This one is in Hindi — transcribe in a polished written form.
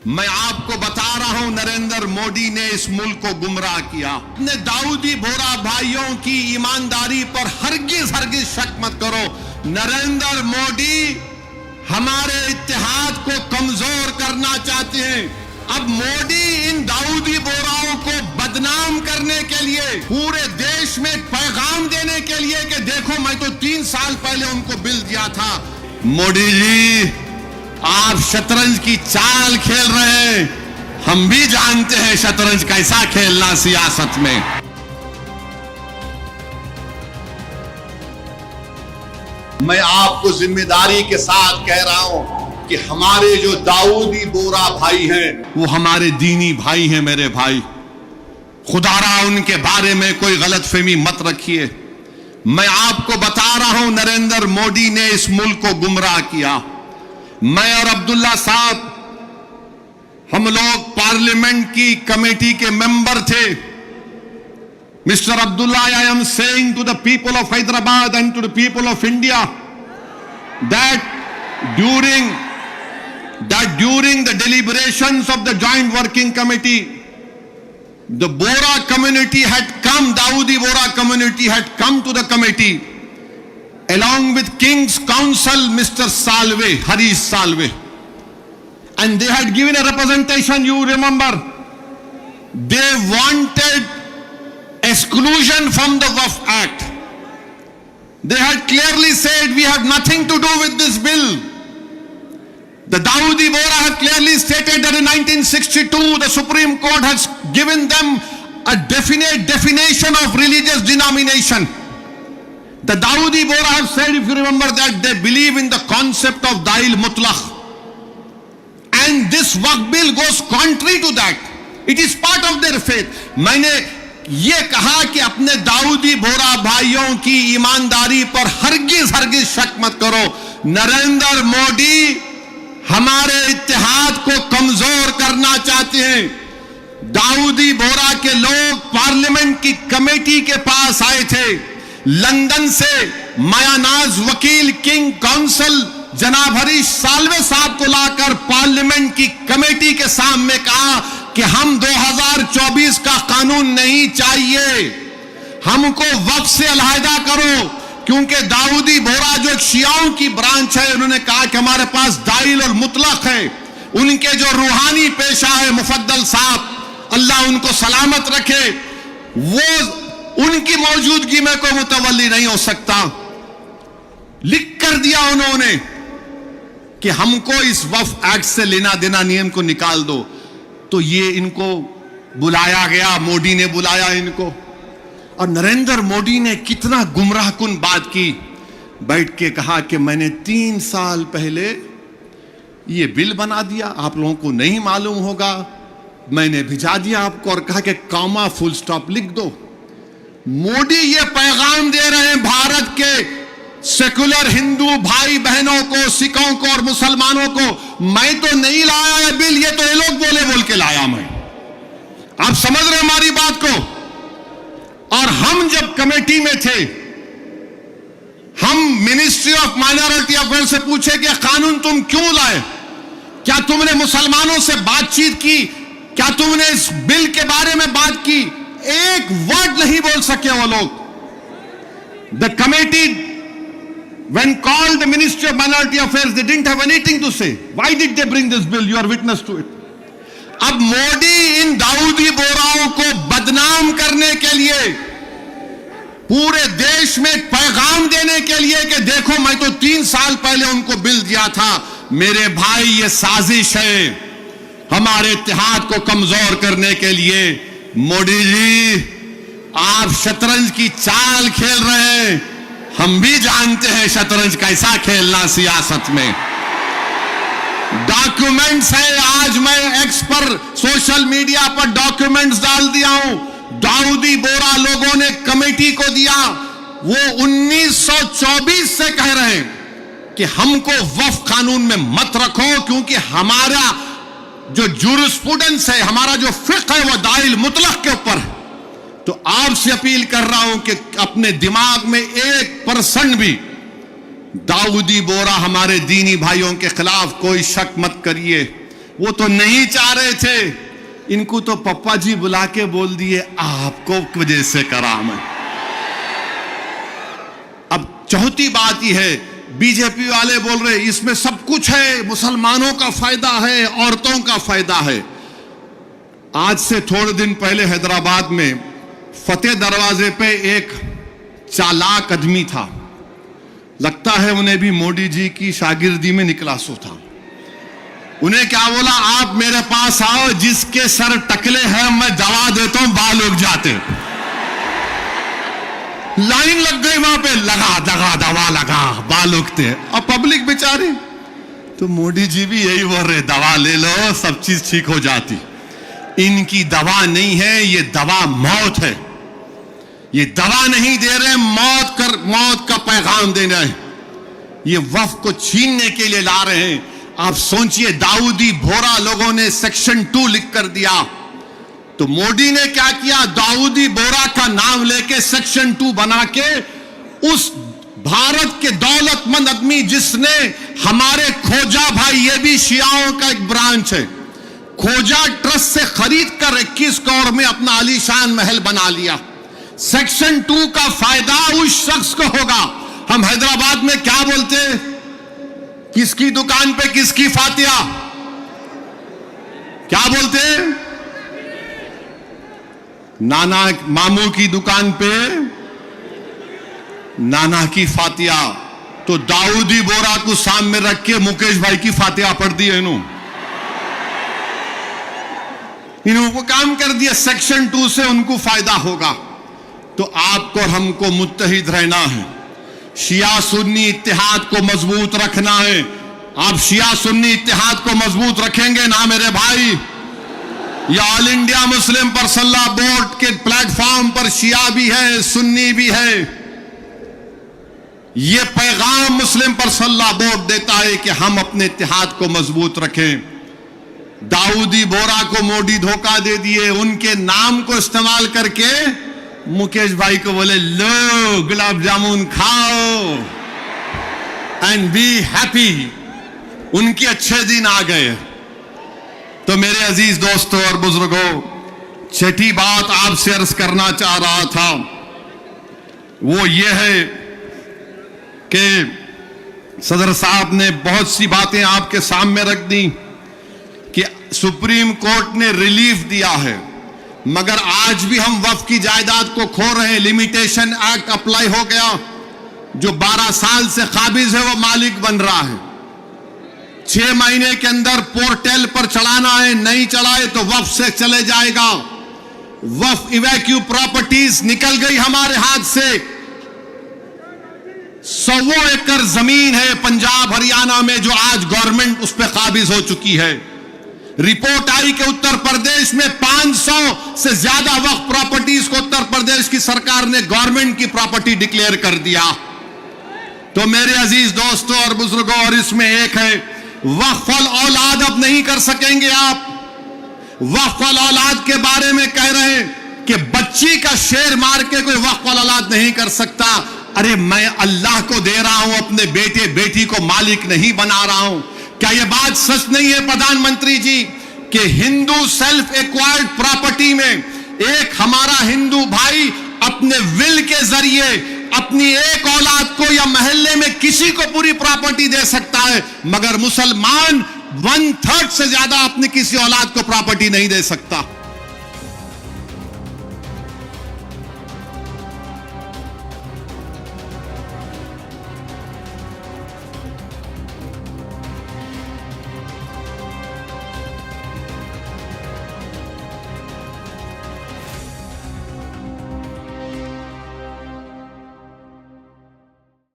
मैं आपको बता रहा हूं, नरेंद्र मोदी ने इस मुल्क को गुमराह किया। अपने दाऊदी बोरा भाइयों की ईमानदारी पर हरगिज शक मत करो। नरेंद्र मोदी हमारे इत्तेहाद को कमजोर करना चाहते हैं। अब मोदी इन दाऊदी बोराओं को बदनाम करने के लिए, पूरे देश में पैगाम देने के लिए कि देखो मैं तो 3 साल पहले उनको बिल दिया था। मोदी जी, आप शतरंज की चाल खेल रहे हैं। हम भी जानते हैं शतरंज कैसा खेलना सियासत में। मैं आपको जिम्मेदारी के साथ कह रहा हूं कि हमारे जो दाऊदी बोरा भाई हैं वो हमारे दीनी भाई हैं। मेरे भाई, खुदारा उनके बारे में कोई गलतफहमी मत रखिए। मैं आपको बता रहा हूं, नरेंद्र मोदी ने इस मुल्क को गुमराह किया। मैं और अब्दुल्ला साहब, हम लोग पार्लियामेंट की कमेटी के मेंबर थे। Mr. Abdullah, I am saying to the people of Hyderabad and to the people of India that during the deliberations of the Joint Working Committee, the Bora community had come, Dawoodi Bora community had come to the committee along with King's Counsel, Mr. Salve, Harish Salve, and they had given a representation. You remember, they wanted exclusion from the Waqf Act. They had clearly said we have nothing to do with this bill. The Dawoodi Bora have clearly stated that in 1962 the Supreme Court has given them a definite definition of religious denomination. The Dawoodi Bora have said, if you remember, that they believe in the concept of Dail Mutlaq. And this Waqf bill goes contrary to that. It is part of their faith. मैंने ये कहा कि अपने दाऊदी बोरा भाइयों की ईमानदारी पर हरगिज शक मत करो। नरेंद्र मोदी हमारे इत्तेहाद को कमजोर करना चाहते हैं। दाऊदी बोरा के लोग पार्लियामेंट की कमेटी के पास आए थे। लंदन से मायानाज वकील, किंग काउंसिल जनाब हरीश साल्वे साहब को लाकर पार्लियामेंट की कमेटी के सामने कहा कि हम 2024 का कानून नहीं चाहिए, हमको वक्फ से अलहदा करो। क्योंकि दाऊदी बोरा जो शियाओं की ब्रांच है, उन्होंने कहा कि हमारे पास दाइल और मुतलक है। उनके जो रूहानी पेशा है मुफद्दल साहब, अल्लाह उनको सलामत रखे, वो उनकी मौजूदगी में कोई मुतवल्ली नहीं हो सकता। लिख कर दिया उन्होंने कि हमको इस वक्फ एक्ट से लेना देना नियम को निकाल दो। तो ये इनको बुलाया गया, मोदी ने बुलाया इनको, और नरेंद्र मोदी ने कितना गुमराहकुन बात की। बैठ के कहा कि मैंने 3 साल पहले ये बिल बना दिया, आप लोगों को नहीं मालूम होगा, मैंने भिजा दिया आपको और कहा कि कॉमा फुल स्टॉप लिख दो। मोदी ये पैगाम दे रहे हैं भारत के सेकुलर हिंदू भाई बहनों को, सिखों को और मुसलमानों को, मैं तो नहीं लाया है बिल, ये तो ये लोग बोल के लाया मैं। आप समझ रहे हमारी बात को? और हम जब कमेटी में थे, हम मिनिस्ट्री ऑफ माइनॉरिटी अफेयर से पूछे कि कानून तुम क्यों लाए, क्या तुमने मुसलमानों से बातचीत की, क्या तुमने इस बिल के बारे में बात की? एक वर्ड नहीं बोल सके वो लोग। The committee, when called the Ministry of Minority Affairs, they didn't have anything to say. Why did they bring this bill? You are witness to it. अब मोदी इन दाऊदी बोराओं को बदनाम करने के लिए, पूरे देश में पैगाम देने के लिए कि देखो मैं तो 3 साल पहले उनको बिल दिया था। मेरे भाई, ये साजिश है हमारे इत्तेहाद को कमजोर करने के लिए। मोदी जी, आप शतरंज की चाल खेल रहे हैं। हम भी जानते हैं शतरंज कैसा खेलना सियासत में। डॉक्यूमेंट्स है, आज मैं एक्स पर, सोशल मीडिया पर डॉक्यूमेंट्स डाल दिया हूं। दाऊदी बोरा लोगों ने कमेटी को दिया, वो 1924 से कह रहे हैं कि हमको वक्फ कानून में मत रखो, क्योंकि हमारा जो जूरिस्प्रूडेंस है, हमारा जो फिक्र है, वो दाइल मुतलक के ऊपर है। तो आपसे अपील कर रहा हूं कि अपने दिमाग में 1% भी दाऊदी बोरा हमारे दीनी भाइयों के खिलाफ कोई शक मत करिए। वो तो नहीं चाह रहे थे, इनको तो पप्पा जी बुला के बोल दिए आपको वजह से करा मैं। अब चौथी बात यह है, बीजेपी वाले बोल रहे इसमें सब कुछ है, मुसलमानों का फायदा है, औरतों का फायदा है। आज से थोड़े दिन पहले हैदराबाद में फतेह दरवाजे पे एक चालाक आदमी था, लगता है उन्हें भी मोदी जी की शागिर्दी में निकला सो था। उन्हें क्या बोला, आप मेरे पास आओ, जिसके सर टकले हैं मैं दवा देता हूं, बाल उग जाते। लाइन लग गई वहां पे, लगा दगा दवा लगा, बाल उगते। अब पब्लिक बेचारी, तो मोदी जी भी यही बोल रहे, दवा ले लो सब चीज ठीक हो जाती। इनकी दवा नहीं है, ये दवा मौत है। ये दवा नहीं दे रहे, मौत का पैगाम दे रहे हैं। ये वक्फ को छीनने के लिए ला रहे हैं। आप सोचिए, दाऊदी बोहरा लोगों ने सेक्शन 2 लिख कर दिया, तो मोदी ने क्या किया, दाऊदी बोहरा का नाम लेके सेक्शन 2 बना के उस भारत के दौलतमंद आदमी जिसने हमारे खोजा भाई, ये भी शियाओं का एक ब्रांच है, खोजा ट्रस्ट से खरीद कर 21 करोड़ में अपना आलीशान महल बना लिया। सेक्शन 2 का फायदा उस शख्स को होगा। हम हैदराबाद में क्या बोलते हैं, किसकी दुकान पे किसकी फातिया, क्या बोलते हैं, नाना मामू की दुकान पे नाना की फातिया। तो दाऊदी बोहरा को सामने रख के मुकेश भाई की फातिया पढ़ दी है इन्होंने काम कर दिया। सेक्शन 2 से उनको फायदा होगा। तो आपको और हमको मुत्तहिद रहना है, शिया सुन्नी इत्तेहाद को मजबूत रखना है। आप शिया सुन्नी इत्तेहाद को मजबूत रखेंगे ना मेरे भाई, या all India Muslim personal board के प्लेटफॉर्म पर शिया भी है, सुन्नी भी है। यह पैगाम मुस्लिम पर्सनल बोर्ड देता है कि हम अपने इत्तेहाद को मजबूत रखें। दाऊदी बोहरा को मोदी धोखा दे दिए, उनके नाम को इस्तेमाल करके मुकेश भाई को बोले लो गुलाब जामुन खाओ एंड बी हैप्पी। उनके अच्छे दिन आ गए। तो मेरे अजीज दोस्तों और बुजुर्गों, छठी बात आपसे अर्ज करना चाह रहा था वो ये है कि सदर साहब ने बहुत सी बातें आपके सामने रख दी कि सुप्रीम कोर्ट ने रिलीफ दिया है, मगर आज भी हम वक्फ की जायदाद को खो रहे हैं। लिमिटेशन एक्ट अप्लाई हो गया, जो 12 साल से काबिज है वो मालिक बन रहा है। 6 महीने के अंदर पोर्टल पर चढ़ाना है, नहीं चढ़ाए तो वक्फ से चले जाएगा। वक्फ इवैक्यू प्रॉपर्टीज निकल गई हमारे हाथ से। 100 एकड़ जमीन है पंजाब हरियाणा में, जो आज गवर्नमेंट उस पर काबिज हो चुकी है। रिपोर्ट आई कि उत्तर प्रदेश में 500 से ज्यादा वक्फ प्रॉपर्टीज को उत्तर प्रदेश की सरकार ने गवर्नमेंट की प्रॉपर्टी डिक्लेयर कर दिया। तो मेरे अजीज दोस्तों और बुजुर्गों, और इसमें एक है, वक्फ औलाद अब नहीं कर सकेंगे आप। वक्फ औलाद के बारे में कह रहे हैं कि बच्ची का शेर मार के कोई वक्फ औलाद नहीं कर सकता। अरे मैं अल्लाह को दे रहा हूं, अपने बेटे बेटी को मालिक नहीं बना रहा हूं। क्या यह बात सच नहीं है प्रधानमंत्री जी कि हिंदू सेल्फ एक्वायर्ड प्रॉपर्टी में एक हमारा हिंदू भाई अपने विल के जरिए अपनी एक औलाद को या मोहल्ले में किसी को पूरी प्रॉपर्टी दे सकता है, मगर मुसलमान 1/3 से ज्यादा अपनी किसी औलाद को प्रॉपर्टी नहीं दे सकता।